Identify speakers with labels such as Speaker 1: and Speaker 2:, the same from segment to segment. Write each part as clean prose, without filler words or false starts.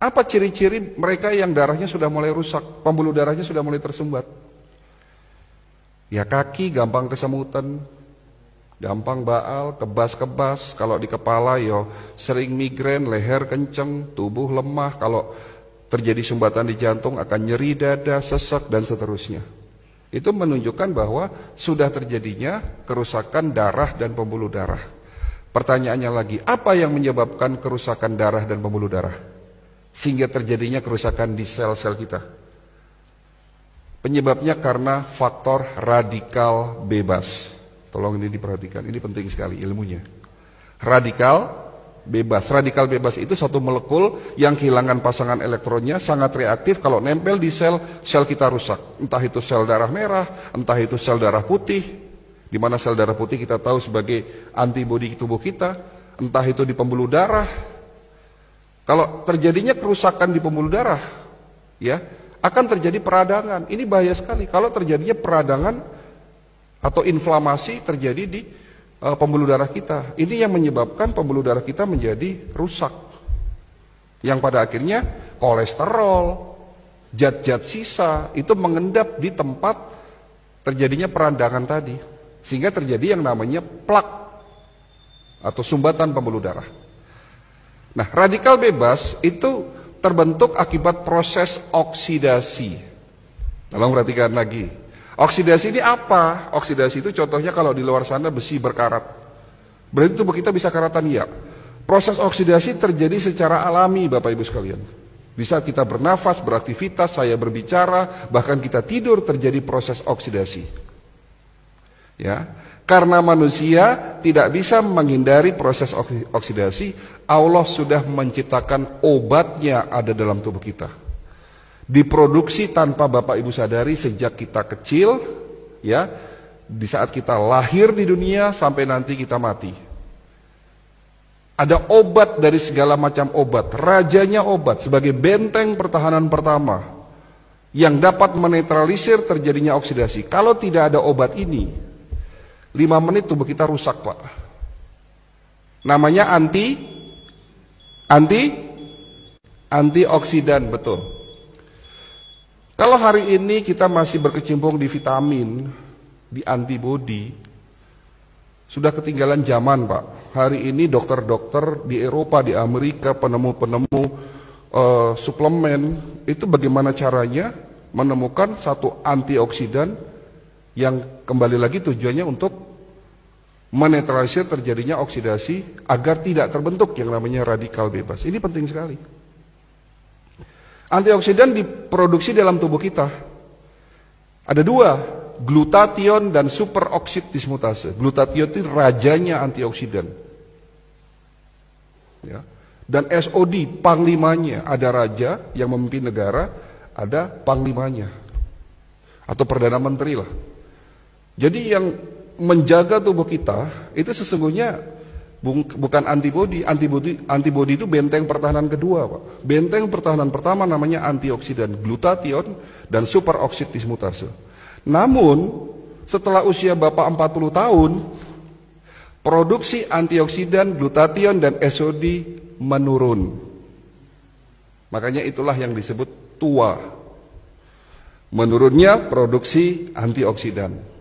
Speaker 1: Apa ciri-ciri mereka yang darahnya sudah mulai rusak, pembuluh darahnya sudah mulai tersumbat? Ya kaki gampang kesemutan, gampang baal, kebas-kebas. Kalau di kepala yo sering migrain, leher kenceng, tubuh lemah. Kalau terjadi sumbatan di jantung akan nyeri dada, sesak dan seterusnya. Itu menunjukkan bahwa sudah terjadinya kerusakan darah dan pembuluh darah. Pertanyaannya lagi, apa yang menyebabkan kerusakan darah dan pembuluh darah? Sehingga terjadinya kerusakan di sel-sel kita. Penyebabnya karena faktor radikal bebas. Tolong ini diperhatikan, ini penting sekali ilmunya. Radikal bebas. Radikal bebas itu satu molekul yang kehilangan pasangan elektronnya, sangat reaktif. Kalau nempel di sel, sel kita rusak. Entah itu sel darah merah, entah itu sel darah putih, di mana sel darah putih kita tahu sebagai antibodi tubuh kita, entah itu di pembuluh darah. Kalau terjadinya kerusakan di pembuluh darah, ya akan terjadi peradangan. Ini bahaya sekali. Kalau terjadinya peradangan atau inflamasi terjadi di pembuluh darah kita, ini yang menyebabkan pembuluh darah kita menjadi rusak. Yang pada akhirnya kolesterol, zat-zat sisa itu mengendap di tempat terjadinya peradangan tadi, sehingga terjadi yang namanya plak atau sumbatan pembuluh darah. Nah, radikal bebas itu terbentuk akibat proses oksidasi. Tolong perhatikan lagi. Oksidasi ini apa? Oksidasi itu contohnya kalau di luar sana besi berkarat. Berarti tubuh kita bisa karatan ya. Proses oksidasi terjadi secara alami Bapak Ibu sekalian. Bisa kita bernafas, beraktivitas, saya berbicara, bahkan kita tidur terjadi proses oksidasi. Ya. Karena manusia tidak bisa menghindari proses oksidasi, Allah sudah menciptakan obatnya ada dalam tubuh kita. Diproduksi tanpa Bapak Ibu sadari sejak kita kecil, ya, di saat kita lahir di dunia sampai nanti kita mati. Ada obat dari segala macam obat, rajanya obat sebagai benteng pertahanan pertama yang dapat menetralisir terjadinya oksidasi. Kalau tidak ada obat ini, 5 menit tubuh kita rusak, Pak. Namanya antioksidan, betul. Kalau hari ini kita masih berkecimpung di vitamin, di antibodi, sudah ketinggalan zaman, Pak. Hari ini dokter-dokter di Eropa, di Amerika, penemu-penemu suplemen, itu bagaimana caranya menemukan satu antioksidan yang kembali lagi tujuannya untuk menetralisir terjadinya oksidasi agar tidak terbentuk yang namanya radikal bebas. Ini penting sekali. Antioksidan diproduksi dalam tubuh kita. Ada 2, glutathione dan superoksid dismutase. Glutathione itu rajanya antioksidan. Ya. Dan SOD panglimanya, ada raja yang memimpin negara, ada panglimanya atau perdana menteri lah. Jadi yang menjaga tubuh kita itu sesungguhnya bukan antibodi. Antibodi itu benteng pertahanan kedua, Pak. Benteng pertahanan pertama namanya antioksidan, glutathione dan superoksid dismutase. Namun setelah usia Bapak 40 tahun, produksi antioksidan, glutathione dan SOD menurun. Makanya itulah yang disebut tua. Menurunnya produksi antioksidan.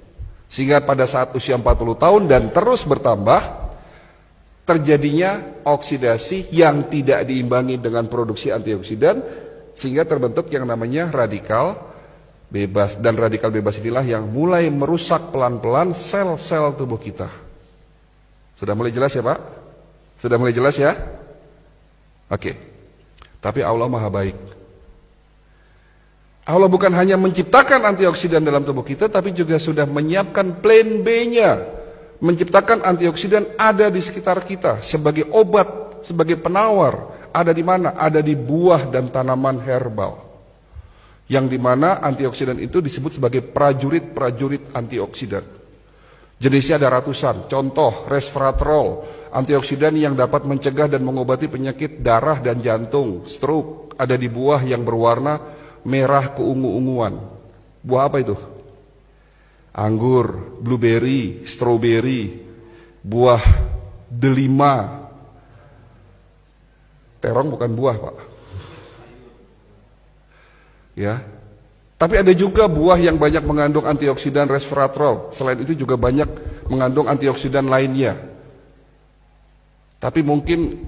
Speaker 1: Sehingga pada saat usia 40 tahun dan terus bertambah, terjadinya oksidasi yang tidak diimbangi dengan produksi antioksidan, sehingga terbentuk yang namanya radikal bebas. Dan radikal bebas inilah yang mulai merusak pelan-pelan sel-sel tubuh kita. Sudah mulai jelas ya Pak? Sudah mulai jelas ya? Oke. Tapi Allah Maha Baik. Allah bukan hanya menciptakan antioksidan dalam tubuh kita, tapi juga sudah menyiapkan plan B-nya. Menciptakan antioksidan ada di sekitar kita sebagai obat, sebagai penawar. Ada di mana? Ada di buah dan tanaman herbal. Yang di mana antioksidan itu disebut sebagai prajurit-prajurit antioksidan. Jenisnya ada ratusan. Contoh, resveratrol, antioksidan yang dapat mencegah dan mengobati penyakit darah dan jantung, stroke. Ada di buah yang berwarna merah keungu-unguan. Buah apa itu? Anggur, blueberry, strawberry, buah delima. Terong bukan buah, Pak. Ya. Tapi ada juga buah yang banyak mengandung antioksidan resveratrol. Selain itu juga banyak mengandung antioksidan lainnya. Tapi mungkin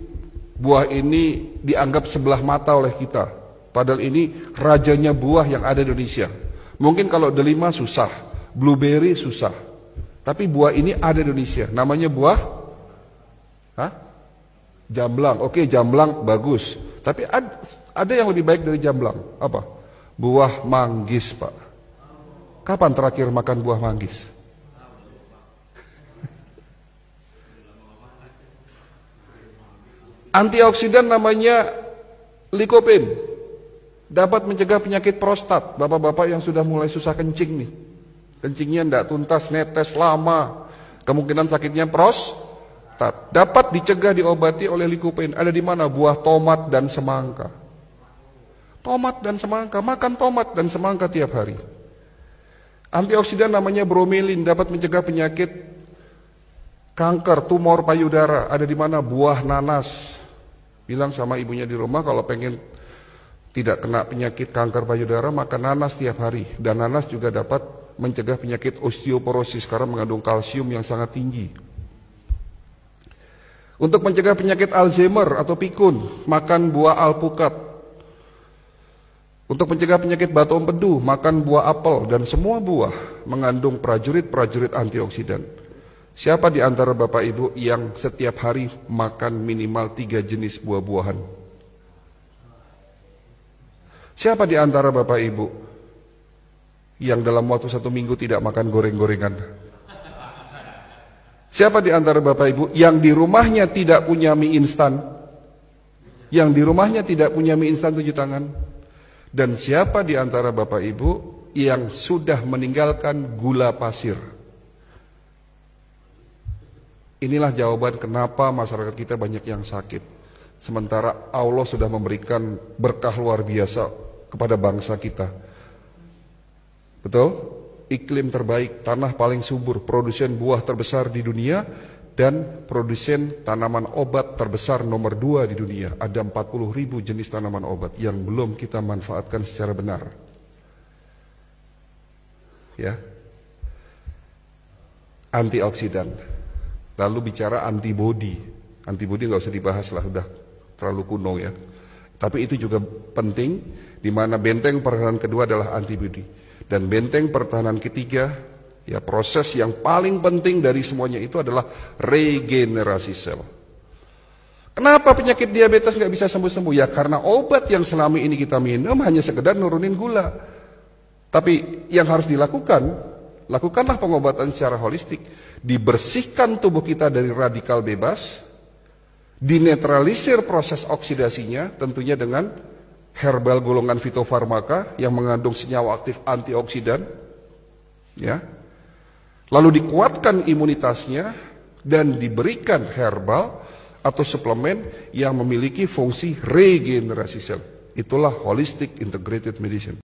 Speaker 1: buah ini dianggap sebelah mata oleh kita. Padahal ini rajanya buah yang ada di Indonesia. Mungkin kalau delima susah, blueberry susah. Tapi buah ini ada di Indonesia. Namanya buah jamblang. Oke, jamblang bagus. Tapi ada yang lebih baik dari jamblang. Apa? Buah manggis, Pak. Kapan terakhir makan buah manggis? Antioksidan namanya lycopene. Dapat mencegah penyakit prostat. Bapak-bapak yang sudah mulai susah kencing nih. Kencingnya tidak tuntas, netes lama. Kemungkinan sakitnya prostat. Dapat dicegah, diobati oleh lycopene. Ada di mana? Buah tomat dan semangka. Tomat dan semangka, makan tomat dan semangka tiap hari. Antioksidan namanya bromelin, dapat mencegah penyakit kanker, tumor payudara. Ada di mana? Buah nanas. Bilang sama ibunya di rumah kalau pengen tidak kena penyakit kanker payudara, makan nanas tiap hari. Dan nanas juga dapat mencegah penyakit osteoporosis karena mengandung kalsium yang sangat tinggi. Untuk mencegah penyakit Alzheimer atau pikun, makan buah alpukat. Untuk mencegah penyakit batu empedu, makan buah apel, dan semua buah mengandung prajurit-prajurit antioksidan. Siapa di antara Bapak Ibu yang setiap hari makan minimal 3 jenis buah-buahan? Siapa di antara Bapak Ibu yang dalam waktu 1 minggu tidak makan goreng-gorengan? Siapa di antara Bapak Ibu yang di rumahnya tidak punya mie instan? Yang di rumahnya tidak punya mie instan 7 tangan? Dan siapa di antara Bapak Ibu yang sudah meninggalkan gula pasir? Inilah jawaban kenapa masyarakat kita banyak yang sakit. Sementara Allah sudah memberikan berkah luar biasa kepada bangsa kita. Betul? Iklim terbaik, tanah paling subur, produsen buah terbesar di dunia, dan produsen tanaman obat terbesar nomor 2 di dunia. Ada 40.000 jenis tanaman obat yang belum kita manfaatkan secara benar. Ya. Antioksidan. Lalu bicara antibodi. Antibodi nggak usah dibahas lah, sudah terlalu kuno ya. Tapi itu juga penting, di mana benteng pertahanan kedua adalah antibodi. Dan benteng pertahanan ketiga, ya, proses yang paling penting dari semuanya itu adalah regenerasi sel. Kenapa penyakit diabetes nggak bisa sembuh-sembuh? Ya karena obat yang selama ini kita minum hanya sekedar nurunin gula. Tapi yang harus dilakukan, lakukanlah pengobatan secara holistik. Dibersihkan tubuh kita dari radikal bebas, dinetralisir proses oksidasinya, tentunya dengan herbal golongan fitofarmaka yang mengandung senyawa aktif antioksidan, ya. Lalu dikuatkan imunitasnya dan diberikan herbal atau suplemen yang memiliki fungsi regenerasi sel. Itulah holistic integrated medicine.